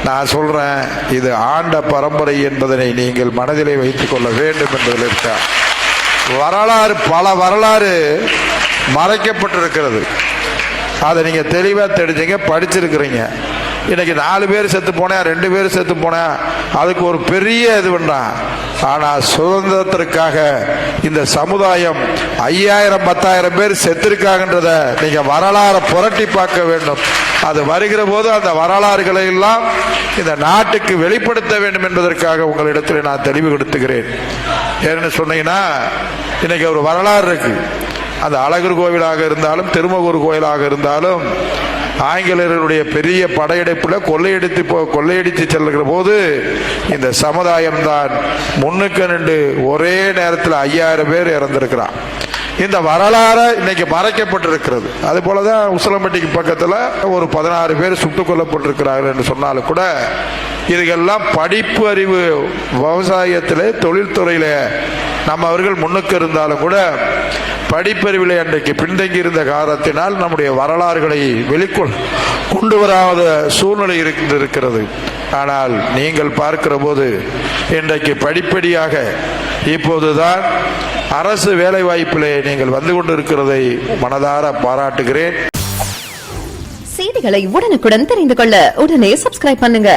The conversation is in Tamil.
நான் சொல்றேன், இது ஆண்ட பரம்பரை என்பதனை நீங்கள் மனதிலே வைத்துக் கொள்ள வேண்டும் என்பதில் இருக்கா. வரலாறு, பல வரலாறு மறைக்கப்பட்டிருக்கிறது. அதை நீங்க தெளிவா தெரிஞ்சுங்க, படிச்சிருக்கிறீங்க. இன்னைக்கு 4 பேர் செத்து போனேன், 2 பேர் செத்து போனேன், அதுக்கு ஒரு பெரிய இது பண்றான். ஆனா சுதந்திரத்திற்காக இந்த சமுதாயம் 5000 10,000 பேர் செத்திருக்காங்கன்றத நீங்க வரலாறை புரட்டி பார்க்க வேண்டும். அது வருகிற போது அந்த வரலாறுகளை எல்லாம் இந்த நாட்டுக்கு வெளிப்படுத்த வேண்டும் என்பதற்காக உங்களிடத்தில் நான் தெளிவுபடுத்துகிறேன். ஏன்னு சொன்னீங்கன்னா, இன்னைக்கு ஒரு வரலாறு இருக்கு. அந்த அழகர் கோவிலாக இருந்தாலும் திருமகூர் கோயிலாக இருந்தாலும் ஆங்கிலேயர்களுடைய பெரிய படையெடுப்பில் கொள்ளையடித்து செல்கிற போது இந்த சமுதாயம் தான் முன்னுக்கு நின்று ஒரே நேரத்தில் 5000 பேர் இறந்திருக்கிறான். இந்த வரலாறு இன்னைக்கு மறைக்கப்பட்டிருக்கிறது. அது போலதான் உசிலம்பட்டிக்கு பக்கத்தில் ஒரு 16 பேர் சுட்டுக் கொல்லப்பட்டிருக்கிறார்கள் என்று சொன்னாலும் கூட இதுக்கெல்லாம் படிப்பு அறிவு, விவசாயத்தில், தொழில்துறையில நம்ம அவர்கள் முன்னுக்கு இருந்தாலும் கூட படிப்பறிவிலே அன்றைக்கு பின்தங்கி இருந்த காரணத்தினால் நம்முடைய வரலாறுகளை வெளிக்கொள் கொண்டு வராத சூழ்நிலை இருக்கிறது. ஆனால் நீங்கள் பார்க்கிற போது இன்றைக்கு படிப்படியாக இப்போதுதான் அரசு வேலை வாய்ப்பிலே நீங்கள் வந்து கொண்டிருக்கிறதை மனதார பாராட்டுகிறேன். செய்திகளை உடனுக்குடன் தெரிந்து கொள்ள உடனே சப்ஸ்கிரைப் பண்ணுங்க.